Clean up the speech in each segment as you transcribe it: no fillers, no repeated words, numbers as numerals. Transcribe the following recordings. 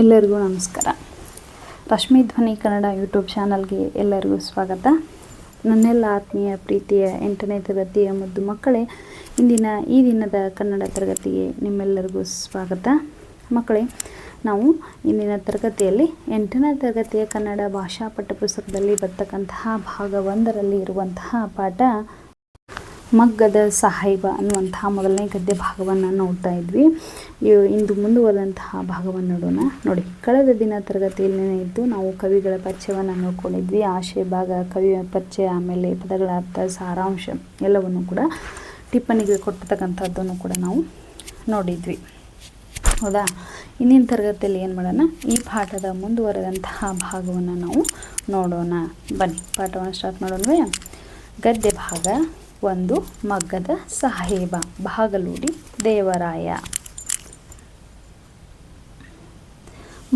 ಎಲ್ಲರಿಗೂ ನಮಸ್ಕಾರ. ರಶ್ಮಿ ಧ್ವನಿ ಕನ್ನಡ ಯೂಟ್ಯೂಬ್ ಚಾನಲ್ಗೆ ಎಲ್ಲರಿಗೂ ಸ್ವಾಗತ. ನನ್ನೆಲ್ಲ ಆತ್ಮೀಯ ಪ್ರೀತಿಯ 8ನೇ ತರಗತಿಯ ಮುದ್ದು ಮಕ್ಕಳೇ, ಈ ದಿನದ ಕನ್ನಡ ತರಗತಿಗೆ ನಿಮ್ಮೆಲ್ಲರಿಗೂ ಸ್ವಾಗತ. ಮಕ್ಕಳೇ, ನಾವು ಇಂದಿನ ತರಗತಿಯಲ್ಲಿ 8ನೇ ತರಗತಿಯ ಕನ್ನಡ ಭಾಷಾ ಪಠ್ಯಪುಸ್ತಕದಲ್ಲಿ ಬರ್ತಕ್ಕಂತಹ ಭಾಗ 1ರಲ್ಲಿ ಇರುವಂತಹ ಪಾಠ ಮಗ್ಗದ ಸಾಹೇಬ ಅನ್ನುವಂತಹ ಮೊದಲನೇ ಗದ್ಯ ಭಾಗವನ್ನು ನೋಡ್ತಾ ಇದ್ವಿ. ಇಂದು ಮುಂದುವರೆದಂತಹ ಭಾಗವನ್ನು ನೋಡೋಣ. ನೋಡಿ, ಕಳೆದ ದಿನ ತರಗತಿಯಲ್ಲಿ ಇದ್ದು ನಾವು ಕವಿಗಳ ಪರಿಚಯವನ್ನು ನೋಡ್ಕೊಂಡಿದ್ವಿ. ಆಶಯ ಭಾಗ, ಕವಿಯ ಪರಿಚಯ, ಆಮೇಲೆ ಪದಗಳ ಅರ್ಥ, ಸಾರಾಂಶ ಎಲ್ಲವನ್ನು ಕೂಡ ಟಿಪ್ಪಣಿಗೆ ಕೊಟ್ಟಿರ್ತಕ್ಕಂಥದ್ದನ್ನು ಕೂಡ ನಾವು ನೋಡಿದ್ವಿ, ಹೌದಾ? ಇಂದಿನ ತರಗತಿಯಲ್ಲಿ ಏನು ಮಾಡೋಣ, ಈ ಪಾಠದ ಮುಂದುವರೆದಂತಹ ಭಾಗವನ್ನು ನಾವು ನೋಡೋಣ. ಬನ್ನಿ, ಪಾಠವನ್ನು ಸ್ಟಾರ್ಟ್ ಮಾಡೋಣವೇ. ಗದ್ಯ ಭಾಗ 1, ಮಗ್ಗದ ಸಾಹೇಬ, ಬಾಗಲೂಡಿ ದೇವರಾಯ.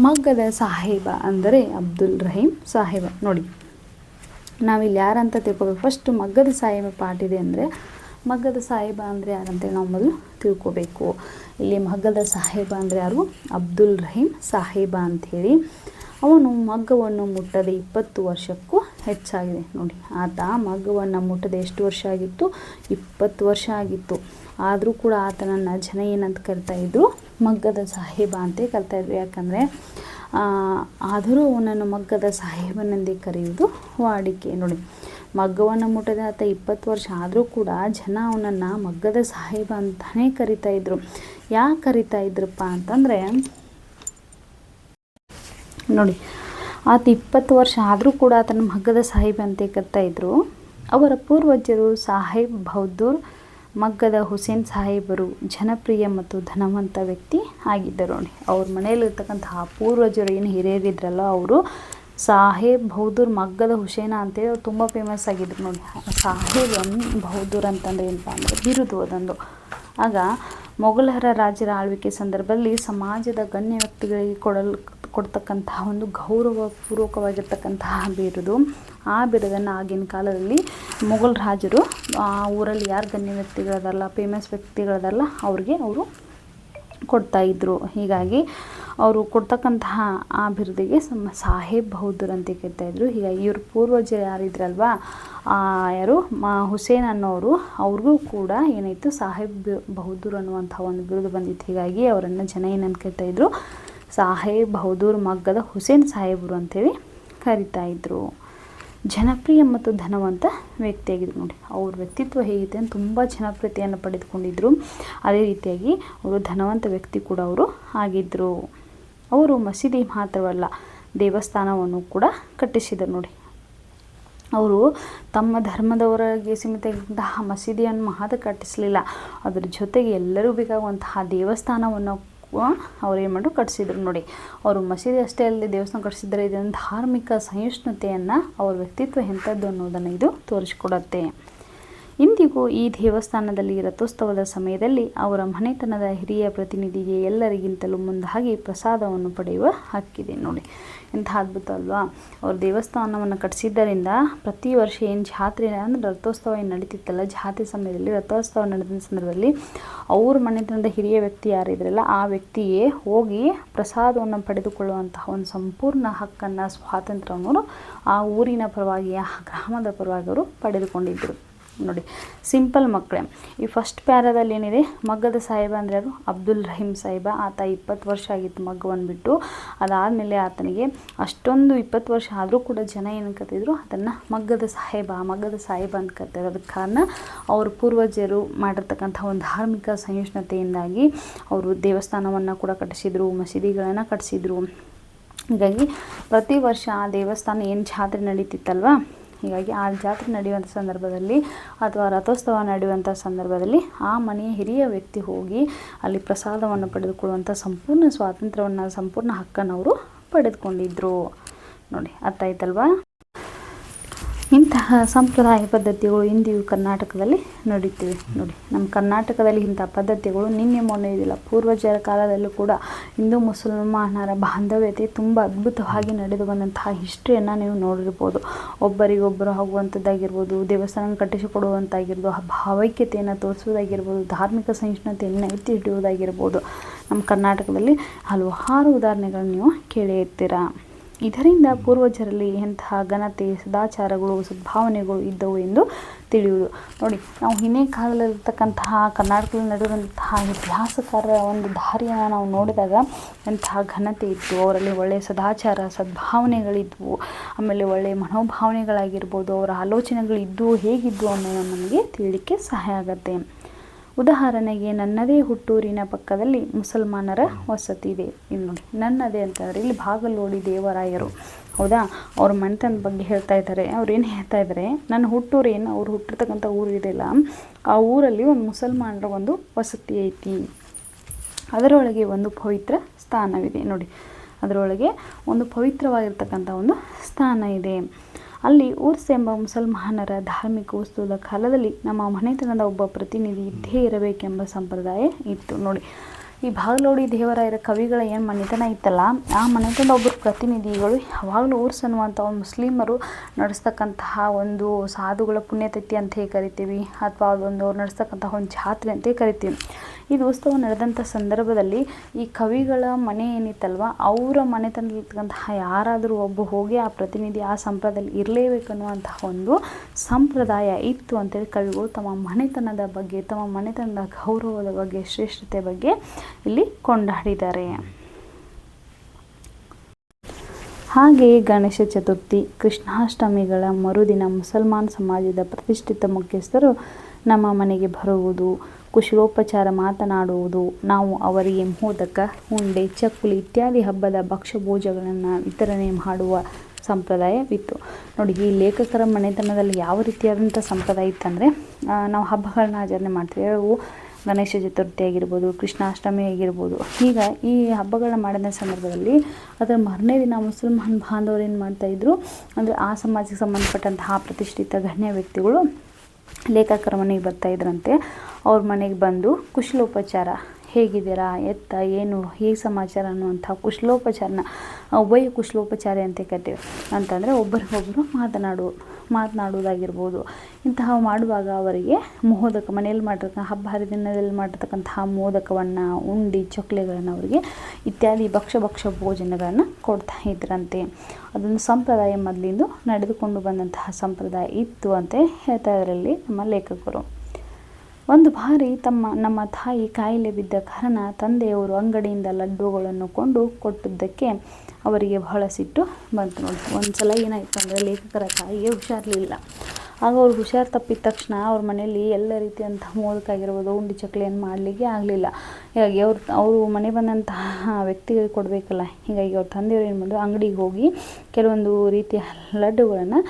ಮಗ್ಗದ ಸಾಹೇಬ ಅಂದರೆ ಅಬ್ದುಲ್ ರಹೀಂ ಸಾಹೇಬ. ನೋಡಿ, ನಾವಿಲ್ಲಿ ಯಾರಂತ ತಿಳ್ಕೊಬೇಕು. ಫಸ್ಟ್ ಮಗ್ಗದ ಸಾಹೇಬ ಪಾಠ ಇದೆ ಅಂದರೆ ಮಗ್ಗದ ಸಾಹೇಬ ಅಂದರೆ ಯಾರಂತೇಳಿ ನಾವು ಮೊದಲು ತಿಳ್ಕೊಬೇಕು. ಇಲ್ಲಿ ಮಗ್ಗದ ಸಾಹೇಬ ಅಂದರೆ ಯಾರು? ಅಬ್ದುಲ್ ರಹೀಂ ಸಾಹೇಬ ಅಂಥೇಳಿ. ಅವನು ಮಗ್ಗವನ್ನು ಮುಟ್ಟದೆ 20 ವರ್ಷಕ್ಕೂ ಹೆಚ್ಚಾಗಿದೆ. ನೋಡಿ, ಆತ ಮಗ್ಗವನ್ನು ಮುಟ್ಟದೆ ಎಷ್ಟು ವರ್ಷ ಆಗಿತ್ತು? 20 ವರ್ಷ ಆಗಿತ್ತು. ಆದರೂ ಕೂಡ ಆತನನ್ನು ಜನ ಏನಂತ ಕರಿತಾಯಿದ್ರು? ಮಗ್ಗದ ಸಾಹೇಬ ಅಂತ ಕರಿತಾಯಿದ್ರು. ಯಾಕಂದರೆ ಆದರೂ ಅವನನ್ನು ಮಗ್ಗದ ಸಾಹೇಬನೆಂದೇ ಕರೆಯುವುದು ವಾಡಿಕೆ. ನೋಡಿ, ಮಗ್ಗವನ್ನು ಮುಟ್ಟದೆ ಆತ 20 ವರ್ಷ ಆದರೂ ಕೂಡ ಜನ ಅವನನ್ನು ಮಗ್ಗದ ಸಾಹೇಬ ಅಂತಲೇ ಕರಿತಾಯಿದ್ರು. ಯಾಕೆ ಕರಿತಾಯಿದ್ರಪ್ಪ ಅಂತಂದರೆ, ನೋಡಿ, ಆತ 20 ವರ್ಷ ಆದರೂ ಕೂಡ ಆತನ ಮಗ್ಗದ ಸಾಹೇಬ ಅಂತ ಕರಿತಾಯಿದ್ರು. ಅವರ ಪೂರ್ವಜರು ಸಾಹೇಬ್ ಬಹದ್ದೂರ್ ಮಗ್ಗದ ಹುಸೇನ್ ಸಾಹೇಬರು ಜನಪ್ರಿಯ ಮತ್ತು ಧನವಂತ ವ್ಯಕ್ತಿ ಆಗಿದ್ದರು. ನೋಡಿ, ಅವ್ರ ಮನೆಯಲ್ಲಿರ್ತಕ್ಕಂತಹ ಪೂರ್ವಜರು ಏನು ಹಿರಿಯರಿದ್ರಲ್ಲ, ಅವರು ಸಾಹೇಬ್ ಬಹದ್ದೂರ್ ಮಗ್ಗದ ಹುಸೇನ ಅಂತೇಳಿ ಅವ್ರು ತುಂಬ ಫೇಮಸ್ ಆಗಿದ್ರು. ನೋಡಿ, ಸಾಹೇಬ್ ಬಹದ್ದೂರ್ ಅಂತಂದರೆ ಏನಪ್ಪ ಅಂದರೆ ಬಿರುದು ಅದೊಂದು. ಆಗ ಮೊಘಲರ ರಾಜರ ಆಳ್ವಿಕೆ ಸಂದರ್ಭದಲ್ಲಿ ಸಮಾಜದ ಗಣ್ಯ ವ್ಯಕ್ತಿಗಳಿಗೆ ಕೊಡ್ತಕ್ಕಂತಹ ಒಂದು ಗೌರವಪೂರ್ವಕವಾಗಿರ್ತಕ್ಕಂತಹ ಬಿರುದು. ಆ ಬಿರುದನ್ನು ಆಗಿನ ಕಾಲದಲ್ಲಿ ಮೊಘಲ್ ರಾಜರು ಆ ಊರಲ್ಲಿ ಯಾರು ಗಣ್ಯ ವ್ಯಕ್ತಿಗಳದಲ್ಲ, ಫೇಮಸ್ ವ್ಯಕ್ತಿಗಳದಲ್ಲ, ಅವ್ರಿಗೆ ಅವರು ಕೊಡ್ತಾಯಿದ್ರು. ಹೀಗಾಗಿ ಅವರು ಕೊಡ್ತಕ್ಕಂತಹ ಆ ಬಿರುದಿಗೆ ಸಾಹೇಬ್ ಬಹದ್ದೂರ್ ಅಂತ ಕರಿತಾಯಿದ್ರು. ಹೀಗಾಗಿ ಇವ್ರ ಪೂರ್ವಜರು ಯಾರಿದ್ರಲ್ವ, ಯಾರು ಹುಸೇನ್ ಅನ್ನೋರು, ಅವ್ರಿಗೂ ಕೂಡ ಏನಾಯಿತು, ಸಾಹೇಬ್ ಬಹದ್ದೂರ್ ಅನ್ನುವಂಥ ಒಂದು ಬಿರುದು ಬಂದಿತ್ತು. ಹೀಗಾಗಿ ಅವರನ್ನು ಜನ ಏನಂತ ಕರಿತಾಯಿದ್ರು? ಸಾಹೇಬ್ ಬಹದ್ದೂರ್ ಮಗ್ಗದ ಹುಸೇನ್ ಸಾಹೇಬರು ಅಂಥೇಳಿ ಕರಿತಾಯಿದ್ರು. ಜನಪ್ರಿಯ ಮತ್ತು ಧನವಂತ ವ್ಯಕ್ತಿಯಾಗಿದ್ರು. ನೋಡಿ, ಅವ್ರ ವ್ಯಕ್ತಿತ್ವ ಹೇಗಿದೆ ಅಂತ ತುಂಬ ಜನಪ್ರಿಯತೆಯನ್ನು ಪಡೆದುಕೊಂಡಿದ್ದರು. ಅದೇ ರೀತಿಯಾಗಿ ಅವರು ಧನವಂತ ವ್ಯಕ್ತಿ ಕೂಡ ಅವರು ಆಗಿದ್ದರು. ಅವರು ಮಸೀದಿ ಮಾತ್ರವಲ್ಲ, ದೇವಸ್ಥಾನವನ್ನು ಕೂಡ ಕಟ್ಟಿಸಿದರು. ನೋಡಿ, ಅವರು ತಮ್ಮ ಧರ್ಮದವರಿಗೆ ಸೀಮಿತವಾದಂತಹ ಮಸೀದಿಯನ್ನು ಮಾತ್ರ ಕಟ್ಟಿಸಲಿಲ್ಲ, ಅದರ ಜೊತೆಗೆ ಎಲ್ಲರೂ ಬೇಕಾಗುವಂತಹ ದೇವಸ್ಥಾನವನ್ನು ಅವ್ರು ಏನು ಮಾಡಿದ್ರು, ಕಟ್ಟಿಸಿದ್ರು. ನೋಡಿ, ಅವರು ಮಸೀದಿ ಅಷ್ಟೇ ಅಲ್ಲದೆ ದೇವಸ್ಥಾನ ಕಟ್ಟಿಸಿದರೆ ಇದೊಂದು ಧಾರ್ಮಿಕ ಸಹಿಷ್ಣುತೆಯನ್ನು, ಅವ್ರ ವ್ಯಕ್ತಿತ್ವ ಎಂಥದ್ದು ಅನ್ನೋದನ್ನು ಇದು ತೋರಿಸಿಕೊಡುತ್ತೆ. ಇಂದಿಗೂ ಈ ದೇವಸ್ಥಾನದಲ್ಲಿ ರಥೋತ್ಸವದ ಸಮಯದಲ್ಲಿ ಅವರ ಮನೆತನದ ಹಿರಿಯ ಪ್ರತಿನಿಧಿಗೆ ಎಲ್ಲರಿಗಿಂತಲೂ ಮುಂದಾಗಿ ಪ್ರಸಾದವನ್ನು ಪಡೆಯುವ ಹಕ್ಕಿದೆ. ನೋಡಿ, ಎಂಥ ಅದ್ಭುತ ಅಲ್ವಾ? ಅವರು ದೇವಸ್ಥಾನವನ್ನು ಕಟ್ಟಿಸಿದ್ದರಿಂದ ಪ್ರತಿ ವರ್ಷ ಏನು ಜಾತ್ರೆ ಅಂದರೆ ರಥೋತ್ಸವ ಏನು ನಡೀತಿತ್ತಲ್ಲ, ಜಾತ್ರೆ ಸಮಯದಲ್ಲಿ ರಥೋತ್ಸವ ನಡೆದ ಸಂದರ್ಭದಲ್ಲಿ ಅವ್ರ ಮನೆತನದ ಹಿರಿಯ ವ್ಯಕ್ತಿ ಯಾರಿದ್ರಲ್ಲ, ಆ ವ್ಯಕ್ತಿಗೆ ಹೋಗಿ ಪ್ರಸಾದವನ್ನು ಪಡೆದುಕೊಳ್ಳುವಂತಹ ಒಂದು ಸಂಪೂರ್ಣ ಹಕ್ಕನ್ನು, ಸ್ವಾತಂತ್ರ್ಯವನ್ನು ಆ ಊರಿನ ಪರವಾಗಿ, ಆ ಗ್ರಾಮದ ಪರವಾಗಿ ಅವರು ಪಡೆದುಕೊಂಡಿದ್ದರು. ನೋಡಿ, ಸಿಂಪಲ್ ಮಕ್ಕಳೇ, ಈ ಫಸ್ಟ್ ಪ್ಯಾರಾದಲ್ಲಿ ಏನಿದೆ, ಮಗ್ಗದ ಸಾಹೇಬ ಅಂದರೆ ಯಾರು? ಅಬ್ದುಲ್ ರಹೀಂ ಸಾಹೇಬ. ಆತ 20 ವರ್ಷ ಆಗಿತ್ತು ಮಗ್ಗವನ್ನು ಬಿಟ್ಟು. ಅದಾದಮೇಲೆ ಆತನಿಗೆ ಅಷ್ಟೊಂದು 20 ವರ್ಷ ಆದರೂ ಕೂಡ ಜನ ಏನು ಕರ್ತಿದ್ರು, ಅದನ್ನು ಮಗ್ಗದ ಸಾಹೇಬ ಅಂತ ಕರ್ತಾರೆ. ಅದಕ್ಕೆ ಕಾರಣ ಅವ್ರ ಪೂರ್ವಜರು ಮಾಡಿರ್ತಕ್ಕಂಥ ಒಂದು ಧಾರ್ಮಿಕ ಸಹಿಷ್ಣುತೆಯಿಂದಾಗಿ ಅವರು ದೇವಸ್ಥಾನವನ್ನು ಕೂಡ ಕಟ್ಟಿಸಿದರು, ಮಸೀದಿಗಳನ್ನು ಕಟ್ಟಿಸಿದ್ರು. ಹೀಗಾಗಿ ಪ್ರತಿ ವರ್ಷ ಆ ದೇವಸ್ಥಾನ ಏನು ಜಾತ್ರೆ ನಡೀತಿತ್ತಲ್ವ, ಹೀಗಾಗಿ ಆ ಜಾತ್ರೆ ನಡೆಯುವಂಥ ಸಂದರ್ಭದಲ್ಲಿ ಅಥವಾ ರಥೋತ್ಸವ ನಡೆಯುವಂಥ ಸಂದರ್ಭದಲ್ಲಿ ಆ ಮನೆಯ ಹಿರಿಯ ವ್ಯಕ್ತಿ ಹೋಗಿ ಅಲ್ಲಿ ಪ್ರಸಾದವನ್ನು ಪಡೆದುಕೊಳ್ಳುವಂಥ ಸಂಪೂರ್ಣ ಸ್ವಾತಂತ್ರ್ಯವನ್ನು, ಸಂಪೂರ್ಣ ಹಕ್ಕನ್ನು ಅವರು ಪಡೆದುಕೊಂಡಿದ್ದರು. ನೋಡಿ, ಅರ್ಥ ಆಯ್ತಲ್ವಾ? ಇಂತಹ ಸಂಪ್ರದಾಯ ಪದ್ಧತಿಗಳು ಇಂದಿಗೂ ಕರ್ನಾಟಕದಲ್ಲಿ ನಡೀತಿವೆ. ನೋಡಿ, ನಮ್ಮ ಕರ್ನಾಟಕದಲ್ಲಿ ಇಂಥ ಪದ್ಧತಿಗಳು ನಿನ್ನೆ ಮೊನ್ನೆ ಇದಿಲ್ಲ, ಪೂರ್ವಜರ ಕಾಲದಲ್ಲೂ ಕೂಡ ಹಿಂದೂ ಮುಸಲ್ಮಾನರ ಬಾಂಧವ್ಯತೆ ತುಂಬ ಅದ್ಭುತವಾಗಿ ನಡೆದು ಬಂದಂತಹ ಹಿಸ್ಟ್ರಿಯನ್ನು ನೀವು ನೋಡಿರ್ಬೋದು. ಒಬ್ಬರಿಗೊಬ್ಬರು ಆಗುವಂಥದ್ದಾಗಿರ್ಬೋದು, ದೇವಸ್ಥಾನ ಕಟ್ಟಿಸಿಕೊಡುವಂತಾಗಿರ್ಬೋದು, ಭಾವೈಕ್ಯತೆಯನ್ನು ತೋರಿಸುವುದಾಗಿರ್ಬೋದು, ಧಾರ್ಮಿಕ ಸಹಿಷ್ಣುತೆಯನ್ನು ಎತ್ತಿ ಹಿಡಿಯುವುದಾಗಿರ್ಬೋದು. ನಮ್ಮ ಕರ್ನಾಟಕದಲ್ಲಿ ಹಲವಾರು ಉದಾಹರಣೆಗಳನ್ನು ನೀವು ಕೇಳೇ ಇರ್ತೀರ. ಇದರಿಂದ ಪೂರ್ವಜರಲ್ಲಿ ಎಂತಹ ಘನತೆ, ಸದಾಚಾರಗಳು, ಸದ್ಭಾವನೆಗಳು ಇದ್ದವು ಎಂದು ತಿಳಿಯುವುದು. ನೋಡಿ, ನಾವು ಹಿಂದಿನ ಕಾಲದಲ್ಲಿರ್ತಕ್ಕಂತಹ ಕರ್ನಾಟಕದಲ್ಲಿ ನಡೆದಂತಹ ಇತಿಹಾಸಕಾರರ ಒಂದು ದಾರಿಯನ್ನು ನಾವು ನೋಡಿದಾಗ ಎಂತಹ ಘನತೆ ಇತ್ತು, ಅವರಲ್ಲಿ ಒಳ್ಳೆಯ ಸದಾಚಾರ, ಸದ್ಭಾವನೆಗಳಿದ್ವು, ಆಮೇಲೆ ಒಳ್ಳೆಯ ಮನೋಭಾವನೆಗಳಾಗಿರ್ಬೋದು, ಅವರ ಆಲೋಚನೆಗಳಿದ್ದವು, ಹೇಗಿದ್ದವು ಅನ್ನೋದು ನಮಗೆ ತಿಳಿಲಿಕ್ಕೆ ಸಹಾಯ ಆಗುತ್ತೆ. ಉದಾಹರಣೆಗೆ, ನನ್ನದೇ ಹುಟ್ಟೂರಿನ ಪಕ್ಕದಲ್ಲಿ ಮುಸಲ್ಮಾನರ ವಸತಿ ಇದೆ. ಇಲ್ಲಿ ನೋಡಿ, ನನ್ನದೇ ಅಂತಂದರೆ ಇಲ್ಲಿ ಬಾಗಲೋಡಿ ದೇವರಾಯರು, ಹೌದಾ, ಅವ್ರ ಮನೆತನದ ಬಗ್ಗೆ ಹೇಳ್ತಾ ಇದ್ದಾರೆ. ಅವ್ರು ಏನು ಹೇಳ್ತಾ ಇದ್ದಾರೆ, ನನ್ನ ಹುಟ್ಟೂರು ಏನು, ಅವ್ರು ಹುಟ್ಟಿರ್ತಕ್ಕಂಥ ಊರು ಇದೆಯಲ್ಲ, ಆ ಊರಲ್ಲಿ ಒಂದು ಮುಸಲ್ಮಾನರ ಒಂದು ವಸತಿ ಐತಿ, ಅದರೊಳಗೆ ಒಂದು ಪವಿತ್ರ ಸ್ಥಾನವಿದೆ. ನೋಡಿ, ಅದರೊಳಗೆ ಒಂದು ಪವಿತ್ರವಾಗಿರ್ತಕ್ಕಂಥ ಒಂದು ಸ್ಥಾನ ಇದೆ. ಅಲ್ಲಿ ಉರ್ಸ್ ಎಂಬ ಮುಸಲ್ಮಾನರ ಧಾರ್ಮಿಕ ಉತ್ಸವದ ಕಾಲದಲ್ಲಿ ನಮ್ಮ ಮನೆತನದ ಒಬ್ಬ ಪ್ರತಿನಿಧಿ ಇದ್ದೇ ಇರಬೇಕೆಂಬ ಸಂಪ್ರದಾಯ ಇತ್ತು. ನೋಡಿ, ಈ ಬಾಗಲೋಡಿ ದೇವರಾಯರ ಕವಿಗಳ ಏನು ಮನೆತನ ಇತ್ತಲ್ಲ, ಆ ಮನೆತನದ ಒಬ್ಬರು ಪ್ರತಿನಿಧಿಗಳು ಯಾವಾಗಲೂ ಉರ್ಸ್ ಅನ್ನುವಂಥ ಒಂದು ಮುಸ್ಲಿಮರು ನಡೆಸ್ತಕ್ಕಂತಹ ಒಂದು ಸಾಧುಗಳ ಪುಣ್ಯತಿಥಿ ಅಂತ ಕರಿತೀವಿ, ಅಥವಾ ಅದೊಂದು ಅವ್ರು ನಡೆಸ್ತಕ್ಕಂತಹ ಒಂದು ಜಾತ್ರೆ ಅಂತ ಕರಿತೀವಿ. ಇದು ಉತ್ಸವ ನಡೆದಂಥ ಸಂದರ್ಭದಲ್ಲಿ ಈ ಕವಿಗಳ ಮನೆ ಏನಿತ್ತಲ್ವ, ಅವರ ಮನೆತನದಲ್ಲಿರ್ತಕ್ಕಂತಹ ಯಾರಾದರೂ ಒಬ್ಬ ಹೋಗಿ ಆ ಪ್ರತಿನಿಧಿ ಆ ಸಂಪ್ರದಾಯದಲ್ಲಿ ಇರಲೇಬೇಕನ್ನುವಂತಹ ಒಂದು ಸಂಪ್ರದಾಯ ಇತ್ತು ಅಂತೇಳಿ ಕವಿಗಳು ತಮ್ಮ ಮನೆತನದ ಬಗ್ಗೆ, ತಮ್ಮ ಮನೆತನದ ಗೌರವದ ಬಗ್ಗೆ, ಶ್ರೇಷ್ಠತೆ ಬಗ್ಗೆ ಇಲ್ಲಿ ಕೊಂಡಾಡಿದ್ದಾರೆ. ಹಾಗೆಯೇ ಗಣೇಶ ಚತುರ್ಥಿ, ಕೃಷ್ಣಾಷ್ಟಮಿಗಳ ಮರುದಿನ ಮುಸಲ್ಮಾನ್ ಸಮಾಜದ ಪ್ರತಿಷ್ಠಿತ ಮುಖ್ಯಸ್ಥರು ನಮ್ಮ ಮನೆಗೆ ಬರುವುದು, ಕುಶಲೋಪಚಾರ ಮಾತನಾಡುವುದು, ನಾವು ಅವರಿಗೆ ಮೋದಕ, ಉಂಡೆ, ಚಕ್ಕುಲಿ ಇತ್ಯಾದಿ ಹಬ್ಬದ ಭಕ್ಷ್ಯಭೋಜಗಳನ್ನು ವಿತರಣೆ ಮಾಡುವ ಸಂಪ್ರದಾಯವಿತ್ತು. ನೋಡಿ, ಈ ಲೇಖಕರ ಮನೆತನದಲ್ಲಿ ಯಾವ ರೀತಿಯಾದಂಥ ಸಂಪ್ರದಾಯ ಇತ್ತಂದರೆ, ನಾವು ಹಬ್ಬಗಳನ್ನ ಆಚರಣೆ ಮಾಡ್ತೀವಿ. ಅವು ಗಣೇಶ ಚತುರ್ಥಿ ಆಗಿರ್ಬೋದು, ಕೃಷ್ಣಾಷ್ಟಮಿ ಆಗಿರ್ಬೋದು. ಈಗ ಈ ಹಬ್ಬಗಳನ್ನ ಮಾಡಿದ ಸಂದರ್ಭದಲ್ಲಿ ಅದರ ಮಾರನೇ ದಿನ ಮುಸಲ್ಮಾನ್ ಬಾಂಧವರು ಏನು ಮಾಡ್ತಾಯಿದ್ರು ಅಂದರೆ, ಆ ಸಮಾಜಕ್ಕೆ ಸಂಬಂಧಪಟ್ಟಂತಹ ಪ್ರತಿಷ್ಠಿತ ಗಣ್ಯ ವ್ಯಕ್ತಿಗಳು ಲೇಖಕರ ಮನೆಗೆ ಬರ್ತಾಯಿದ್ರಂತೆ. ಅವ್ರ ಮನೆಗೆ ಬಂದು ಕುಶಲೋಪಚಾರ, ಹೇಗಿದ್ದೀರಾ, ಎತ್ತ, ಏನು, ಹೇಗೆ ಸಮಾಚಾರ ಅನ್ನುವಂಥ ಕುಶಲೋಪಚಾರನ ಉಭಯ ಕುಶಲೋಪಚಾರ ಅಂತ ಕರಿತೀವಿ. ಅಂತಂದರೆ ಒಬ್ಬರಿಗೊಬ್ಬರು ಮಾತನಾಡುವುದಾಗಿರ್ಬೋದು. ಇಂತಹ ಮಾಡುವಾಗ ಅವರಿಗೆ ಮೋದಕ, ಮನೆಯಲ್ಲಿ ಮಾಡಿರ್ತಕ್ಕಂಥ ಹಬ್ಬ ಹರಿದಿನದಲ್ಲಿ ಮಾಡಿರ್ತಕ್ಕಂತಹ ಮೋದಕವನ್ನು, ಉಂಡಿ, ಚೊಕ್ಲೆಗಳನ್ನು ಅವರಿಗೆ ಇತ್ಯಾದಿ ಭಕ್ಷ್ಯ ಭೋಜನಗಳನ್ನು ಕೊಡ್ತಾ ಇದ್ರಂತೆ. ಅದೊಂದು ಸಂಪ್ರದಾಯ ಮೊದಲಿಂದ ನಡೆದುಕೊಂಡು ಬಂದಂತಹ ಸಂಪ್ರದಾಯ ಇತ್ತು ಅಂತ ಹೇಳ್ತಾ ಇದರಲ್ಲಿ ನಮ್ಮ ಲೇಖಕರು. ಒಂದು ಬಾರಿ ನಮ್ಮ ತಾಯಿ ಕಾಯಿಲೆ ಬಿದ್ದ ಕಾರಣ ತಂದೆಯವರು ಅಂಗಡಿಯಿಂದ ಲಡ್ಡುಗಳನ್ನು ಕೊಟ್ಟಿದ್ದಕ್ಕೆ ಅವರಿಗೆ ಬಹಳ ಸಿಟ್ಟು ಬಂತು. ನೋಡಿ, ಒಂದು ಸಲ ಏನಾಯಿತು ಅಂದರೆ, ಲೇಖಕರ ತಾಯಿಗೆ ಹುಷಾರಿರಲಿಲ್ಲ. ಆಗ ಅವ್ರು ಹುಷಾರು ತಪ್ಪಿದ ತಕ್ಷಣ ಅವ್ರ ಮನೆಯಲ್ಲಿ ಎಲ್ಲ ರೀತಿಯಂಥ ಮೋದಕ ಆಗಿರ್ಬೋದು, ಉಂಡಿ ಚಕ್ಕಲಿಯನ್ನು ಮಾಡಲಿಕ್ಕೆ ಆಗಲಿಲ್ಲ. ಹೀಗಾಗಿ ಅವರು ಮನೆ ಬಂದಂತಹ ವ್ಯಕ್ತಿಗಳಿಗೆ ಕೊಡಬೇಕಲ್ಲ. ಹೀಗಾಗಿ ಅವ್ರ ತಂದೆಯವರು ಏನು ಮಾಡಿದ್ರು, ಅಂಗಡಿಗೆ ಹೋಗಿ ಕೆಲವೊಂದು ರೀತಿಯ ಲಡ್ಡುಗಳನ್ನು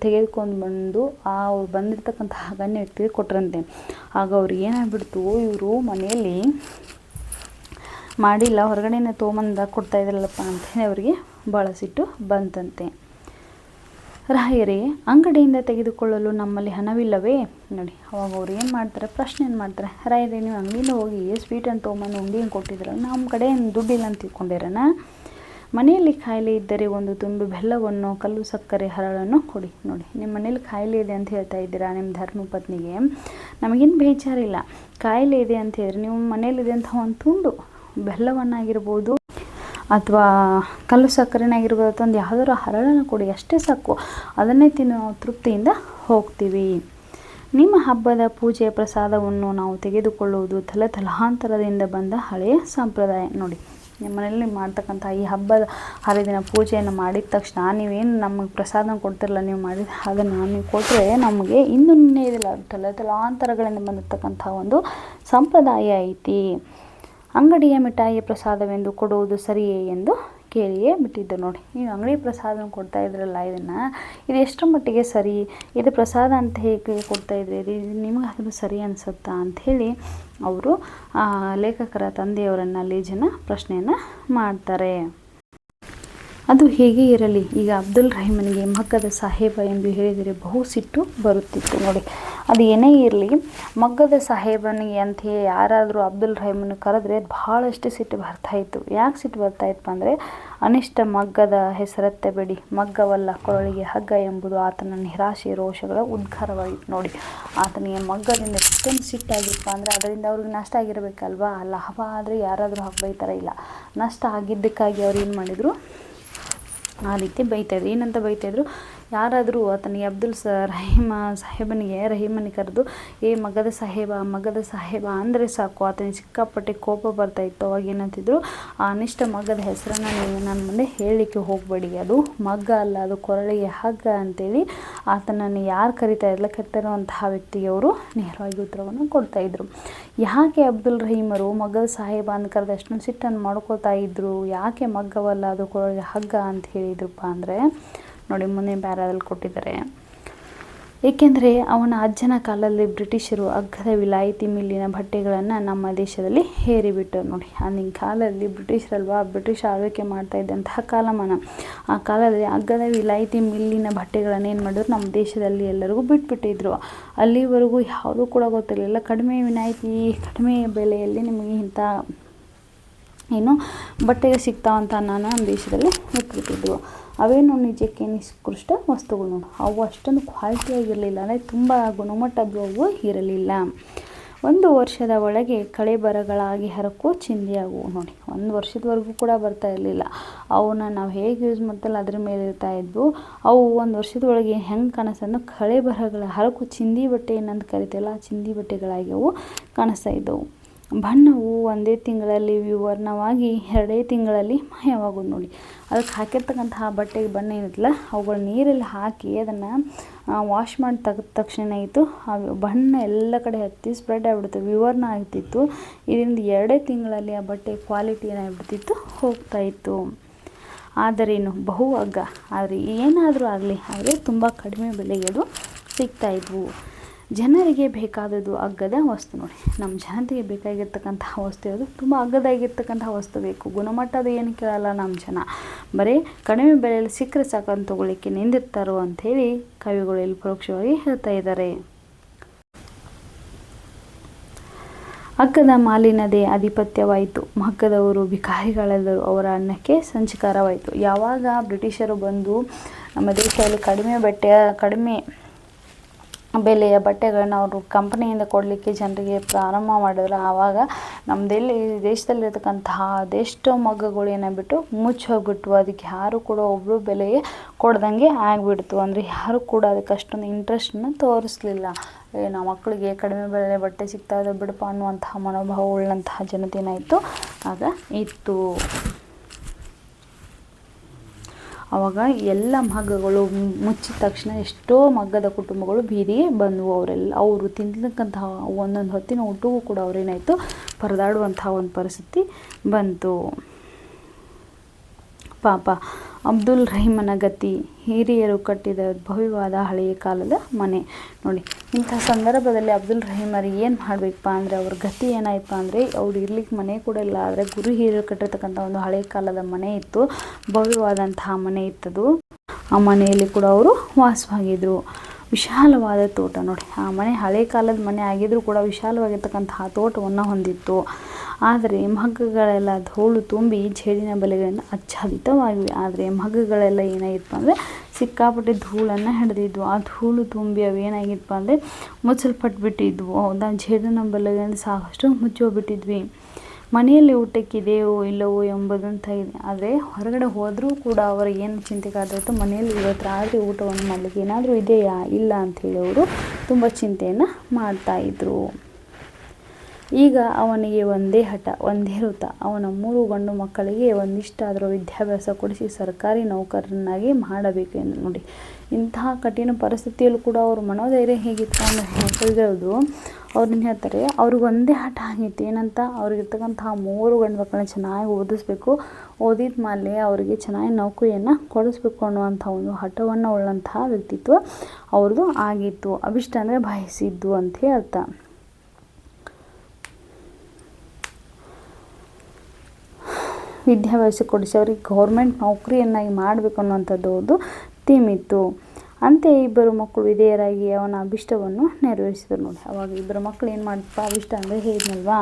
ತೆಗೆದುಕೊಂಡು ಬಂದು ಅವ್ರು ಬಂದಿರತಕ್ಕಂತಹ ಗಣ್ಯ ವ್ಯಕ್ತಿಗೆ ಕೊಟ್ಟರಂತೆ. ಆಗ ಅವ್ರಿಗೆ ಏನಾಗ್ಬಿಡ್ತು, ಇವರು ಮನೆಯಲ್ಲಿ ಮಾಡಿಲ್ಲ, ಹೊರಗಡೆನೇ ತೊಗೊಂಬಂದು ಕೊಡ್ತಾ ಇದ್ರಲ್ಲಪ್ಪ ಅಂತೇಳಿ ಅವರಿಗೆ ಭಾಳ ಸಿಟ್ಟು ಬಂತಂತೆ. ರಾಯರೇ, ಅಂಗಡಿಯಿಂದ ತೆಗೆದುಕೊಳ್ಳಲು ನಮ್ಮಲ್ಲಿ ಹಣವಿಲ್ಲವೇ? ನೋಡಿ, ಅವಾಗ ಅವ್ರು ಏನು ಮಾಡ್ತಾರೆ, ಪ್ರಶ್ನೆ ಮಾಡ್ತಾರೆ, ರಾಯರೇ, ನೀವು ಅಂಗಡಿಯಿಂದ ಹೋಗಿ ಸ್ವೀಟನ್ನು ತೊಗೊಂಬಂದು ಉಂಡಿಯನ್ನು ಕೊಟ್ಟಿದ್ರಲ್ಲ, ನಮ್ಮ ಕಡೆ ಏನು ದುಡ್ಡಿಲ್ಲ ಅಂತ ತಿಳ್ಕೊಂಡಿರೋಣ. ಮನೆಯಲ್ಲಿ ಕಾಯಿಲೆ ಇದ್ದರೆ ಒಂದು ತುಂಡು ಬೆಲ್ಲವನ್ನು, ಕಲ್ಲು ಸಕ್ಕರೆ, ಹರಳನ್ನು ಕೊಡಿ. ನೋಡಿ, ನಿಮ್ಮ ಮನೇಲಿ ಕಾಯಿಲೆ ಇದೆ ಅಂತ ಹೇಳ್ತಾ ಇದ್ದೀರಾ ನಿಮ್ಮ ಧರ್ಮಪತ್ನಿಗೆ, ನಮಗೇನು ಬೇಜಾರಿಲ್ಲ. ಕಾಯಿಲೆ ಇದೆ ಅಂತ ಹೇಳಿದ್ರೆ ನೀವು ಮನೇಲಿದೆ ಅಂತ ಒಂದು ತುಂಡು ಬೆಲ್ಲವನ್ನಾಗಿರ್ಬೋದು ಅಥವಾ ಕಲ್ಲು ಸಕ್ಕರೆನಾಗಿರ್ಬೋದು, ಅಥವಾ ಒಂದು ಯಾವುದಾದ್ರು ಹರಳನ್ನು ಕೊಡಿ, ಅಷ್ಟೇ ಸಾಕು. ಅದನ್ನೇ ತಿನ್ನು ನಾವು ತೃಪ್ತಿಯಿಂದ ಹೋಗ್ತೀವಿ. ನಿಮ್ಮ ಹಬ್ಬದ ಪೂಜೆಯ ಪ್ರಸಾದವನ್ನು ನಾವು ತೆಗೆದುಕೊಳ್ಳುವುದು ತಲಾಂತರದಿಂದ ಬಂದ ಹಳೆಯ ಸಂಪ್ರದಾಯ. ನೋಡಿ, ನಿಮ್ಮ ಮನೆಯಲ್ಲಿ ಮಾಡ್ತಕ್ಕಂಥ ಈ ಹಬ್ಬದ ಹರಿದಿನ ಪೂಜೆಯನ್ನು ಮಾಡಿದ ತಕ್ಷಣ ನೀವೇನು ನಮಗೆ ಪ್ರಸಾದ ಕೊಡ್ತಿರಲ್ಲ, ನೀವು ಮಾಡಿದ ಅದನ್ನು ನೀವು ಕೊಟ್ಟರೆ ನಮಗೆ ಇನ್ನೂ ಇದಿಲ್ಲ, ತಲಾಂತರಗಳಿಂದ ಬಂದಿರತಕ್ಕಂಥ ಒಂದು ಸಂಪ್ರದಾಯ ಐತಿ. ಅಂಗಡಿಯ ಮಿಠಾಯಿಯ ಪ್ರಸಾದವೆಂದು ಕೊಡುವುದು ಸರಿಯೇ ಎಂದು ಕೇಳಿಯೇ ಬಿಟ್ಟಿದ್ದು. ನೋಡಿ, ನೀವು ಅಂಗಡಿ ಪ್ರಸಾದ ಕೊಡ್ತಾ ಇದ್ರಲ್ಲ, ಇದು ಎಷ್ಟರ ಮಟ್ಟಿಗೆ ಸರಿ, ಇದು ಪ್ರಸಾದ ಅಂತ ಹೇಗೆ ಕೊಡ್ತಾ ಇದ್ರಿ, ಇದು ನಿಮಗೆ ಅದು ಸರಿ ಅನಿಸುತ್ತಾ ಅಂಥೇಳಿ ಅವರು ಲೇಖಕರ ತಂದೆಯವರನ್ನು ಅಲ್ಲಿ ಪ್ರಶ್ನೆಯನ್ನು ಮಾಡ್ತಾರೆ. ಅದು ಹೇಗೆ ಇರಲಿ, ಈಗ ಅಬ್ದುಲ್ ರಹೀಮನಿಗೆ ಮಗ್ಗದ ಸಾಹೇಬ ಎಂದು ಹೇಳಿದರೆ ಬಹು ಸಿಟ್ಟು ಬರುತ್ತಿತ್ತು ನೋಡಿ. ಅದು ಏನೇ ಇರಲಿ, ಮಗ್ಗದ ಸಾಹೇಬನಿಗೆ ಅಂತ ಯಾರಾದರೂ ಅಬ್ದುಲ್ ರಹೀಮನ ಕರೆದ್ರೆ ಭಾಳಷ್ಟು ಸಿಟ್ಟು ಬರ್ತಾಯಿತ್ತು. ಯಾಕೆ ಸಿಟ್ಟು ಬರ್ತಾಯಿತ್ತು ಅಂದರೆ, ಅನಿಷ್ಟ ಮಗ್ಗದ ಹೆಸರೆತ್ತಬೇಡಿ, ಮಗ್ಗವಲ್ಲ ಕೊರಳಿಗೆ ಹಗ್ಗ ಎಂಬುದು ಆತನ ನಿರಾಶೆ ರೋಷಗಳ ಉದ್ಗಾರವಾಗಿತ್ತು ನೋಡಿ. ಆತನಿಗೆ ಮಗ್ಗದಿಂದ ಎಷ್ಟೊಂದು ಸಿಟ್ಟಾಗಿತ್ತಪ್ಪ ಅಂದರೆ, ಅದರಿಂದ ಅವ್ರಿಗೆ ನಷ್ಟ ಆಗಿರಬೇಕಲ್ವಾ. ಲಾಭ ಆದರೆ ಯಾರಾದರೂ ಹಾಗೆ ಬೈತಾರೆ, ಇಲ್ಲ, ನಷ್ಟ ಆಗಿದ್ದಕ್ಕಾಗಿ ಅವ್ರು ಏನು ಮಾಡಿದರು, ಆ ರೀತಿ ಬೈತಾಯಿದ್ರು. ಏನಂತ ಬೈತಾಯಿದ್ರು, ಯಾರಾದರೂ ಆತನಿಗೆ ರಹೀಮನಿಗೆ ಕರೆದು ಮಗದ ಸಾಹೇಬ ಅಂದರೆ ಸಾಕು, ಆತನಿಗೆ ಸಿಕ್ಕಾಪಟ್ಟೆ ಕೋಪ ಬರ್ತಾಯಿತ್ತು. ಅವಾಗ ಏನಂತಿದ್ರು, ಆ ಅನಿಷ್ಟ ಮಗ್ಗದ ಹೆಸರನ್ನು ನೀವು ನನ್ನ ಮುಂದೆ ಹೇಳಲಿಕ್ಕೆ ಹೋಗಬೇಡಿ, ಅದು ಮಗ್ಗ ಅಲ್ಲ, ಅದು ಕೊರಳಿಗೆ ಹಗ್ಗ ಅಂತೇಳಿ ಆತನನ್ನು ಯಾರು ಕರಿತಿರುವಂತಹ ವ್ಯಕ್ತಿಗೆ ಅವರು ನೇರವಾಗಿ ಉತ್ತರವನ್ನು ಕೊಡ್ತಾಯಿದ್ರು. ಯಾಕೆ ಅಬ್ದುಲ್ ರಹೀಮರು ಮಗ್ಗದ ಸಾಹೇಬ ಅಂತ ಕರೆದು ಅಷ್ಟೊಂದು ಸಿಟ್ಟನ್ನು ಮಾಡ್ಕೋತಾ ಇದ್ರು, ಯಾಕೆ ಮಗ್ಗವಲ್ಲ ಅದು ಕೊರಳಿಗೆ ಹಗ್ಗ ಅಂತ ಹೇಳಿದ್ರಪ್ಪ ಅಂದರೆ ನೋಡಿ, ಮುಂದಿನ ಪ್ಯಾರಾದಲ್ಲಿ ಕೊಟ್ಟಿದ್ದಾರೆ. ಏಕೆಂದರೆ ಅವನ ಅಜ್ಜನ ಕಾಲದಲ್ಲಿ ಬ್ರಿಟಿಷರು ಅಗ್ಗದ ವಿಲಾಯಿತಿ ಮಿಲ್ಲಿನ ಬಟ್ಟೆಗಳನ್ನು ನಮ್ಮ ದೇಶದಲ್ಲಿ ಹೇರಿಬಿಟ್ಟರು ನೋಡಿ. ಅಂದಿನ ಕಾಲದಲ್ಲಿ ಬ್ರಿಟಿಷ್ ಆಳ್ವಿಕೆ ಮಾಡ್ತಾ ಇದ್ದಂತಹ ಕಾಲಮಾನ. ಆ ಕಾಲದಲ್ಲಿ ಅಗ್ಗದ ವಿಲಾಯಿತಿ ಮಿಲ್ಲಿನ ಬಟ್ಟೆಗಳನ್ನು ಏನು ಮಾಡಿದ್ರು, ನಮ್ಮ ದೇಶದಲ್ಲಿ ಎಲ್ಲರಿಗೂ ಬಿಟ್ಬಿಟ್ಟಿದ್ರು. ಅಲ್ಲಿವರೆಗೂ ಯಾವುದೂ ಕೂಡ ಗೊತ್ತಿರಲಿಲ್ಲ. ಕಡಿಮೆ ಬೆಲೆಯಲ್ಲಿ ನಿಮಗೆ ಇಂಥ ಬಟ್ಟೆಗೆ ಸಿಗ್ತಾವಂತ ನಮ್ಮ ದೇಶದಲ್ಲಿ ಇಟ್ಬಿಟ್ಟಿದ್ರು. ಅವೇನು ನಿಜಕ್ಕೆ ನಿಷ್ಕೃಷ್ಟ ವಸ್ತುಗಳು ನೋಡಿ. ಅವು ಅಷ್ಟೊಂದು ಕ್ವಾಲಿಟಿಯಾಗಿರಲಿಲ್ಲ, ಅಂದರೆ ತುಂಬ ಗುಣಮಟ್ಟದ್ದು ಅವು ಇರಲಿಲ್ಲ. 1 ವರ್ಷದ ಒಳಗೆ ಕಳೆಬರಗಳಾಗಿ ಹರಕು ಚಿಂದಿಯಾಗುವು ನೋಡಿ. 1 ವರ್ಷದವರೆಗೂ ಕೂಡ ಬರ್ತಾ ಇರಲಿಲ್ಲ. ಅವನ್ನ ನಾವು ಹೇಗೆ ಯೂಸ್ ಮಾಡ್ತಲ್ಲ ಅದ್ರ ಮೇಲೆ ಇರ್ತಾ ಇದ್ವು. ಅವು 1 ವರ್ಷದೊಳಗೆ ಹೆಂಗೆ ಕಾಣಿಸ್ತಂದ್ರೆ ಕಳೆಬರಗಳ ಹರಕು ಚಿಂದಿ ಬಟ್ಟೆ ಏನಂತ ಕರಿತೀವಲ್ಲ, ಆ ಚಿಂದಿ ಬಟ್ಟೆಗಳಾಗಿ ಅವು ಕಾಣಿಸ್ತಾ ಇದ್ದವು. ಬಣ್ಣವು 1 ತಿಂಗಳಲ್ಲಿ ವಿವರ್ಣವಾಗಿ 2 ತಿಂಗಳಲ್ಲಿ ಮಾಯವಾಗೋದು ನೋಡಿ. ಅದಕ್ಕೆ ಹಾಕಿರ್ತಕ್ಕಂತಹ ಬಟ್ಟೆಗೆ ಬಣ್ಣ ಏನಿತ್ತಲ್ಲ, ಅವುಗಳ ನೀರಲ್ಲಿ ಹಾಕಿ ಅದನ್ನು ವಾಶ್ ಮಾಡಿ ತೆಗೆದ ತಕ್ಷಣ ಆ ಬಣ್ಣ ಎಲ್ಲ ಕಡೆ ಹತ್ತಿ ಸ್ಪ್ರೆಡ್ ಆಗಿಬಿಡ್ತು, ವಿವರ್ಣ ಆಗ್ತಿತ್ತು. ಇದರಿಂದ 2 ತಿಂಗಳಲ್ಲಿ ಆ ಬಟ್ಟೆ ಕ್ವಾಲಿಟಿ ಏನಾಗ್ಬಿಡ್ತಿತ್ತು, ಹೋಗ್ತಾಯಿತ್ತು. ಆದರೇನು ಬಹು ಅಗ್ಗ, ಆದರೆ ಏನಾದರೂ ಆಗಲಿ, ಆದರೆ ತುಂಬ ಕಡಿಮೆ ಬೆಲೆಗೆ ಅದು ಸಿಗ್ತಾಯಿದ್ವು. ಜನರಿಗೆ ಬೇಕಾದದ್ದು ಅಗ್ಗದ ವಸ್ತು ನೋಡಿ. ನಮ್ಮ ಜನತೆಗೆ ಬೇಕಾಗಿರ್ತಕ್ಕಂತಹ ವಸ್ತು ಅದು ತುಂಬ ಅಗ್ಗದಾಗಿರ್ತಕ್ಕಂತಹ ವಸ್ತು ಬೇಕು. ಗುಣಮಟ್ಟದ ಏನು ಕೇಳಲ್ಲ ನಮ್ಮ ಜನ, ಬರೀ ಕಡಿಮೆ ಬೆಲೆಯಲ್ಲಿ ಸಿಕ್ಕರೆ ಸಾಕಂತ ತೊಗೊಳ್ಳಿಕ್ಕೆ ನಿಂದಿರ್ತಾರೋ ಅಂಥೇಳಿ ಕವಿಗಳು ಇಲ್ಲಿ ಪರೋಕ್ಷವಾಗಿ ಹೇಳ್ತಾ ಇದ್ದಾರೆ. ಅಗ್ಗದ ಮಾಲಿನದೇ ಆಧಿಪತ್ಯವಾಯಿತು, ಮಗ್ಗದವರು ಭಿಕಾರಿಗಳೆಲ್ಲರೂ ಅವರ ಅನ್ನಕ್ಕೆ ಸಂಚಕಾರವಾಯಿತು. ಯಾವಾಗ ಬ್ರಿಟಿಷರು ಬಂದು ನಮ್ಮ ದೇಶದಲ್ಲಿ ಕಡಿಮೆ ಬೆಲೆಯ ಬಟ್ಟೆಗಳನ್ನ ಅವರು ಕಂಪನಿಯಿಂದ ಕೊಡಲಿಕ್ಕೆ ಜನರಿಗೆ ಪ್ರಾರಂಭ ಮಾಡಿದ್ರು, ಆವಾಗ ನಮ್ಮ ದೇಶದಲ್ಲಿರ್ತಕ್ಕಂತಹ ಅದೆಷ್ಟೋ ಮಗ್ಗಗಳು ಏನಾಗ್ಬಿಟ್ಟು ಮುಚ್ಚೋಗ್ಬಿಟ್ಟು, ಅದಕ್ಕೆ ಯಾರು ಕೂಡ ಒಬ್ಬರು ಬೆಲೆಗೆ ಕೊಡ್ದಂಗೆ ಆಗಿಬಿಡ್ತು. ಅಂದರೆ ಯಾರು ಕೂಡ ಅದಕ್ಕೆ ಅಷ್ಟೊಂದು ಇಂಟ್ರೆಸ್ಟನ್ನು ತೋರಿಸ್ಲಿಲ್ಲ. ನಮ್ಮ ಮಕ್ಕಳಿಗೆ ಕಡಿಮೆ ಬೆಲೆ ಬಟ್ಟೆ ಸಿಗ್ತಾ ಇದೆ ಬಿಡಪ್ಪ ಅನ್ನುವಂತಹ ಮನೋಭಾವ ಉಳ್ಳಂತಹ ಜನತೆ ಏನಾಯಿತು ಆಗ ಇತ್ತು. ಆವಾಗ ಎಲ್ಲ ಮಗ್ಗಗಳು ಮುಚ್ಚಿದ ತಕ್ಷಣ ಎಷ್ಟೋ ಮಗ್ಗದ ಕುಟುಂಬಗಳು ಬೀದಿಗೆ ಬಂದವು. ಅವರು ತಿನ್ನತಕ್ಕಂತಹ ಒಂದೊಂದು ಹೊತ್ತಿನ ಊಟವೂ ಕೂಡ ಅವರೇನಾಯಿತು ಪರದಾಡುವಂತಹ ಒಂದು ಪರಿಸ್ಥಿತಿ ಬಂತು. ಪಾಪ ಅಬ್ದುಲ್ ರಹೀಮನ ಗತಿ, ಹಿರಿಯರು ಕಟ್ಟಿದ ಭವ್ಯವಾದ ಹಳೆಯ ಕಾಲದ ಮನೆ ನೋಡಿ. ಇಂಥ ಸಂದರ್ಭದಲ್ಲಿ ಅಬ್ದುಲ್ ರಹೀಮರಿಗೆ ಏನು ಮಾಡಬೇಕಪ್ಪ ಅಂದರೆ, ಅವ್ರ ಗತಿ ಏನಾಯ್ತಪ್ಪ ಅಂದರೆ, ಅವ್ರು ಇರ್ಲಿಕ್ಕೆ ಮನೆ ಕೂಡ ಇಲ್ಲ. ಆದರೆ ಹಿರಿಯರು ಕಟ್ಟಿರ್ತಕ್ಕಂಥ ಒಂದು ಹಳೆಯ ಕಾಲದ ಮನೆ ಇತ್ತು, ಭವ್ಯವಾದಂತಹ ಮನೆ ಇತ್ತದು. ಆ ಮನೆಯಲ್ಲಿ ಕೂಡ ಅವರು ವಾಸವಾಗಿದ್ದರು. ವಿಶಾಲವಾದ ತೋಟ ನೋಡಿ. ಆ ಮನೆ ಹಳೆ ಕಾಲದ ಮನೆ ಆಗಿದ್ರೂ ಕೂಡ ವಿಶಾಲವಾಗಿರ್ತಕ್ಕಂತಹ ತೋಟವನ್ನು ಹೊಂದಿತ್ತು. ಆದರೆ ಮಗ್ಗಗಳೆಲ್ಲ ಧೂಳು ತುಂಬಿ ಜೇಡಿನ ಬಲೆಗಳಿಂದ ಆಚ್ಛಾದಿತವಾಗಿವೆ. ಆದರೆ ಮಗ್ಗಗಳೆಲ್ಲ ಏನಾಗಿತ್ತು ಅಂದರೆ ಸಿಕ್ಕಾಪಟ್ಟೆ ಧೂಳನ್ನು ಹಿಡಿದಿದ್ವು. ಆ ಧೂಳು ತುಂಬಿ ಅವೇನಾಗಿತ್ತು ಅಂದರೆ ಮುಚ್ಚಲ್ಪಟ್ಬಿಟ್ಟಿದ್ವು. ಹೌದಾ, ಜೇಡಿನ ಬಲೆಗಳಿಂದ ಸಾಕಷ್ಟು ಮುಚ್ಚೋಗ್ಬಿಟ್ಟಿದ್ವಿ. ಮನೆಯಲ್ಲಿ ಊಟಕ್ಕಿದೆಯೋ ಇಲ್ಲವೋ ಎಂಬುದಂತ ಇದೆ. ಆದರೆ ಹೊರಗಡೆ ಹೋದರೂ ಕೂಡ ಅವರಿಗೆ ಏನು ಚಿಂತೆ ಕಾಡ್ತಾಯಿತ್ತು, ಮನೆಯಲ್ಲಿ ಇವತ್ತು ರಾತ್ರಿ ಊಟವನ್ನು ಮಾಡಲಿಕ್ಕೆ ಏನಾದರೂ ಇದೆಯಾ ಇಲ್ಲ ಅಂಥೇಳಿ ಅವರು ತುಂಬ ಚಿಂತೆಯನ್ನು ಮಾಡ್ತಾಯಿದ್ರು. ಈಗ ಅವನಿಗೆ ಒಂದೇ ಹಠ, ಒಂದೇ ವೃತ್ತ. ಅವನ 3 ಗಂಡು ಮಕ್ಕಳಿಗೆ ಒಂದಿಷ್ಟಾದರೂ ವಿದ್ಯಾಭ್ಯಾಸ ಕೊಡಿಸಿ ಸರ್ಕಾರಿ ನೌಕರನಾಗಿ ಮಾಡಬೇಕು ಎಂದು ನೋಡಿ. ಇಂತಹ ಕಠಿಣ ಪರಿಸ್ಥಿತಿಯಲ್ಲೂ ಕೂಡ ಅವ್ರ ಮನೋಧೈರ್ಯ ಹೇಗಿತ್ತು ಅಂದರೆ ಹೇಳ್ತಿರೋದು, ಅವ್ರನ್ನ ಹೇಳ್ತಾರೆ, ಅವ್ರಿಗೆ ಒಂದೇ ಹಠ ಆಗಿತ್ತು. ಏನಂತ, ಅವ್ರಿಗಿರ್ತಕ್ಕಂತಹ 3 ಗಂಡು ಮಕ್ಕಳನ್ನ ಚೆನ್ನಾಗಿ ಓದಿಸ್ಬೇಕು, ಓದಿದ ಮೇಲೆ ಅವರಿಗೆ ಚೆನ್ನಾಗಿ ನೌಕರಿಯನ್ನು ಕೊಡಿಸ್ಬೇಕು ಅನ್ನುವಂಥ ಒಂದು ಹಠವನ್ನು ಉಳ್ಳಂತಹ ವ್ಯಕ್ತಿತ್ವ ಅವ್ರದ್ದು ಆಗಿತ್ತು. ಅಭಿಷ್ಟ ಅಂದರೆ ಬಯಸಿದ್ದು ಅಂತ ಅರ್ಥ. ವಿದ್ಯಾಭ್ಯಾಸ ಕೊಡಿಸಿ ಅವ್ರಿಗೆ ಗೌರ್ಮೆಂಟ್ ನೌಕರಿಯನ್ನಾಗಿ ಮಾಡಬೇಕು ಅನ್ನುವಂಥದ್ದು ಒಂದು ಥೀಮ್ ಇತ್ತು. ಅಂತೆ ಇಬ್ಬರು ಮಕ್ಕಳು ವಿಧೇಯರಾಗಿ ಅವನ ಅಭಿಷ್ಟವನ್ನು ನೆರವೇರಿಸಿದರು. ನೋಡಿ, ಅವಾಗ ಇಬ್ಬರು ಮಕ್ಕಳು ಏನು ಮಾಡಿದ್ಪ, ಅಭಿಷ್ಟ ಅಂದರೆ ಹೇಳಿದ್ನಲ್ವಾ,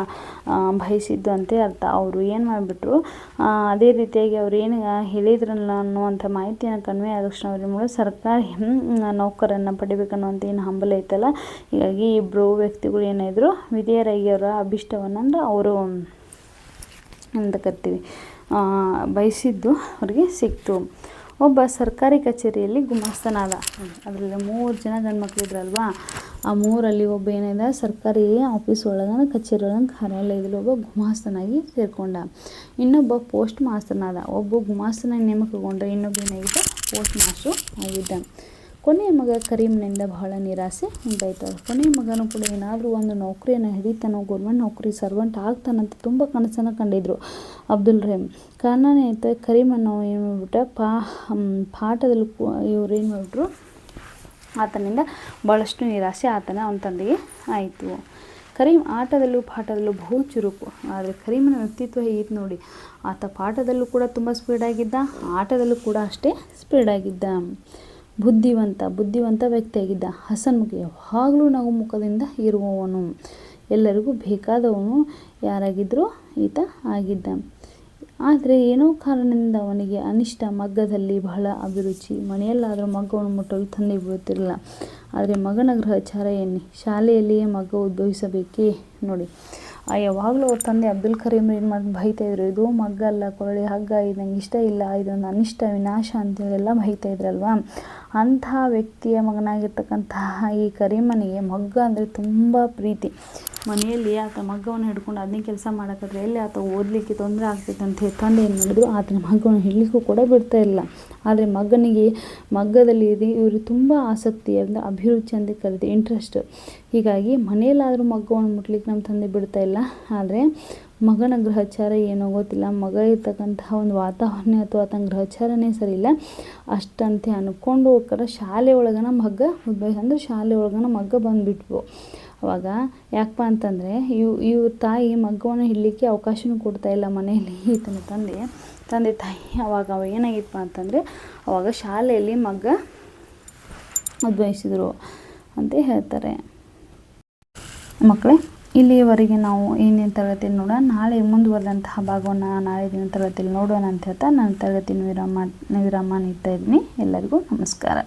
ಬಯಸಿದ್ದು ಅಂತೆ ಅರ್ಥ. ಅವರು ಏನು ಮಾಡಿಬಿಟ್ರು, ಅದೇ ರೀತಿಯಾಗಿ ಅವ್ರು ಏನು ಹೇಳಿದ್ರಲ್ಲ ಅನ್ನುವಂಥ ಮಾಹಿತಿಯನ್ನು ಕನ್ವೆ ಆದ ತಕ್ಷಣ ಅವ್ರ ಮೂಲಕ ಸರ್ಕಾರಿ ನೌಕರನ್ನು ಪಡಿಬೇಕನ್ನುವಂಥ ಏನು ಹಂಬಲ ಐತಲ್ಲ, ಹೀಗಾಗಿ ಇಬ್ಬರು ವ್ಯಕ್ತಿಗಳು ಏನಾಯಿದ್ರು, ವಿಧೇಯರಾಗಿ ಅವರ ಅಭಿಷ್ಟವನ್ನು ಅಂದ್ರೆ ಅವರು ಅಂತ ಕರಿತೀವಿ ಬಯಸಿದ್ದು ಅವ್ರಿಗೆ ಸಿಕ್ತು. ಒಬ್ಬ ಸರ್ಕಾರಿ ಕಚೇರಿಯಲ್ಲಿ ಗುಮಾಸ್ತನಾದ. ಅದರಲ್ಲಿ 3 ಜನ ಗಂಡ್ಮಕ್ಳು ಇದ್ರಲ್ವಾ, ಆ 3ರಲ್ಲಿ ಒಬ್ಬ ಏನಿದೆ ಸರ್ಕಾರಿ ಆಫೀಸ್ ಒಳಗೆ ಕಚೇರಿ ಒಳಗೆ ಕಾರ್ಯಾಲಯದಲ್ಲಿ ಒಬ್ಬ ಗುಮಾಸ್ತನಾಗಿ ಸೇರಿಕೊಂಡ. ಇನ್ನೊಬ್ಬ ಪೋಸ್ಟ್ ಮಾಸ್ತನಾದ. ಒಬ್ಬ ಗುಮಾಸ್ತನಾಗಿ ನೇಮಕಗೊಂಡ್ರೆ ಇನ್ನೊಬ್ಬ ಏನಾಗಿದ್ದ ಪೋಸ್ಟ್ ಮಾಸ್ಟ್ರು ಆಗಿದ್ದ. ಕೊನೆಯ ಮಗ ಕರೀಮ್ನಿಂದ ಬಹಳ ನಿರಾಸೆ ಉಂಟಾಯಿತು. ಕೊನೆಯ ಮಗನೂ ಕೂಡ ಏನಾದರೂ ಒಂದು ನೌಕರಿಯನ್ನು ಹಿಡಿತಾನೋ, ಗೌರ್ಮೆಂಟ್ ನೌಕರಿ ಸರ್ವೆಂಟ್ ಆಗ್ತಾನಂತ ತುಂಬ ಕನಸನ್ನು ಕಂಡಿದ್ರು ಅಬ್ದುಲ್ ರಹೀಮ್. ಕಾರಣ ಆಯಿತು, ಕರೀಮನ್ನು ಏನು ಮಾಡಿಬಿಟ್ಟ, ಪಾಠದಲ್ಲಿ ಇವ್ರು ಏನು ಮಾಡಿಬಿಟ್ರು, ಆತನಿಂದ ಭಾಳಷ್ಟು ನಿರಾಸೆ ಅವನ ತಂದೆಗೆ ಆಯಿತು. ಕರೀಮ್ ಆಟದಲ್ಲೂ ಪಾಠದಲ್ಲೂ ಬಹು ಚುರುಕು. ಆದರೆ ಕರೀಮನ ವ್ಯಕ್ತಿತ್ವ ಹೇಗಿತ್ತು ನೋಡಿ, ಆತ ಪಾಠದಲ್ಲೂ ಕೂಡ ತುಂಬ ಸ್ಪೀಡಾಗಿದ್ದ, ಆಟದಲ್ಲೂ ಕೂಡ ಅಷ್ಟೇ ಸ್ಪೀಡಾಗಿದ್ದ. ಬುದ್ಧಿವಂತ ವ್ಯಕ್ತಿಯಾಗಿದ್ದ. ಹಸನ್ಮುಖ, ಯಾವಾಗಲೂ ನಗು ಮುಖದಿಂದ ಇರುವವನು. ಎಲ್ಲರಿಗೂ ಬೇಕಾದವನು ಯಾರಾಗಿದ್ದರೂ ಈತ ಆಗಿದ್ದ. ಆದರೆ ಏನೋ ಕಾರಣದಿಂದ ಅವನಿಗೆ ಅನಿಷ್ಟ. ಮಗ್ಗದಲ್ಲಿ ಬಹಳ ಅಭಿರುಚಿ. ಮನೆಯಲ್ಲಾದರೂ ಮಗ್ಗವನ್ನು ಮುಟ್ಟಲು ತಂದೆ ಬಿಡುತ್ತಿರಲಿಲ್ಲ. ಆದರೆ ಮಗನ ಗ್ರಹಚಾರ ಎನ್ನಿ, ಶಾಲೆಯಲ್ಲಿಯೇ ಮಗ್ಗ ಉದ್ಭವಿಸಬೇಕೇ. ನೋಡಿ, ಯಾವಾಗಲೂ ಅವ್ರ ತಂದೆ ಅಬ್ದುಲ್ ಕರೀಮ್ ಏನು ಮಾಡಿ ಬೈತಾಯಿದ್ರು, ಇದು ಮಗ್ಗ ಅಲ್ಲ, ಕೊರಳಿ ಹಗ್ಗ, ಇದು ನಂಗೆ ಇಷ್ಟ ಇಲ್ಲ, ಇದೊಂದು ಅನಿಷ್ಟ ವಿನಾಶ ಅಂತೇಳೆಲ್ಲ ಬೈತಾಯಿದ್ರಲ್ವ. ಅಂತಹ ವ್ಯಕ್ತಿಯ ಮಗನಾಗಿರ್ತಕ್ಕಂತಹ ಈ ಕರೀಮನಿಗೆ ಮಗ್ಗ ಅಂದರೆ ತುಂಬ ಪ್ರೀತಿ. ಮನೆಯಲ್ಲಿ ಆತ ಮಗ್ಗವನ್ನು ಹಿಡ್ಕೊಂಡು ಅದನ್ನೇ ಕೆಲಸ ಮಾಡೋಕ್ಕಾದ್ರೆ ಎಲ್ಲಿ ಆತ ಓದಲಿಕ್ಕೆ ತೊಂದರೆ ಆಗ್ತೈತೆ ಅಂತ ಹೇಳಿ ತಂದೆ ಏನು ಮಾಡಿದ್ರು, ಆತನ ಮಗ್ಗವನ್ನು ಹಿಡಲಿಕ್ಕೂ ಕೂಡ ಬಿಡ್ತಾ ಇಲ್ಲ. ಆದರೆ ಮಗನಿಗೆ ಮಗ್ಗದಲ್ಲಿ ಇವರು ತುಂಬ ಆಸಕ್ತಿ ಅಂದರೆ ಅಭಿರುಚಿ ಅಂತ ಕರೀತೀವಿ, ಇಂಟ್ರೆಸ್ಟ್. ಹೀಗಾಗಿ ಮನೆಯಲ್ಲಾದರೂ ಮಗ್ಗವನ್ನು ಮುಟ್ಲಿಕ್ಕೆ ನಮ್ಮ ತಂದೆ ಬಿಡ್ತಾ ಇಲ್ಲ. ಆದರೆ ಮಗನ ಗ್ರಹಚಾರ ಏನೋ ಗೊತ್ತಿಲ್ಲ, ಮಗ ಇರ್ತಕ್ಕಂತಹ ಒಂದು ವಾತಾವರಣ ಅಥವಾ ಆತನ ಗ್ರಹಚಾರನೇ ಸರಿ ಇಲ್ಲ ಅಷ್ಟಂತೆ ಅಂದ್ಕೊಂಡು ಹೋಗ್ತಾರೆ. ಶಾಲೆ ಒಳಗನ ಮಗ್ಗ ಅಂದರೆ ಶಾಲೆ ಒಳಗನ ಮಗ್ಗ ಬಂದುಬಿಟ್ವು. ಅವಾಗ ಯಾಕಪ್ಪ ಅಂತಂದರೆ ಇವ್ರ ತಾಯಿ ಮಗ್ಗವನ್ನು ಹಿಡಲಿಕ್ಕೆ ಅವಕಾಶನೂ ಕೊಡ್ತಾಯಿಲ್ಲ ಮನೆಯಲ್ಲಿ ಈತನ ತಂದೆ ತಾಯಿ. ಅವಾಗ ಏನಾಗಿತ್ತಪ್ಪ ಅಂತಂದರೆ ಅವಾಗ ಶಾಲೆಯಲ್ಲಿ ಮಗ್ಗ ಉದ್ಭವಿಸಿದರು ಅಂತ ಹೇಳ್ತಾರೆ. ಮಕ್ಕಳೇ, ಇಲ್ಲಿಯವರೆಗೆ ನಾವು ಏನೇನು ತರಗತಿಯಲ್ಲಿ ನೋಡೋಣ, ನಾಳೆ ಮುಂದುವರೆದಂತಹ ಭಾಗವನ್ನು ನಾಳೆ ದಿನ ತರಗತಿಯಲ್ಲಿ ನೋಡೋಣ ಅಂತ ಹೇಳ್ತಾ ನಾನು ತರಗತಿಯನ್ನು ವಿರಾಮ ನೀಡ್ತಾ ಇದ್ದೀನಿ. ಎಲ್ಲರಿಗೂ ನಮಸ್ಕಾರ.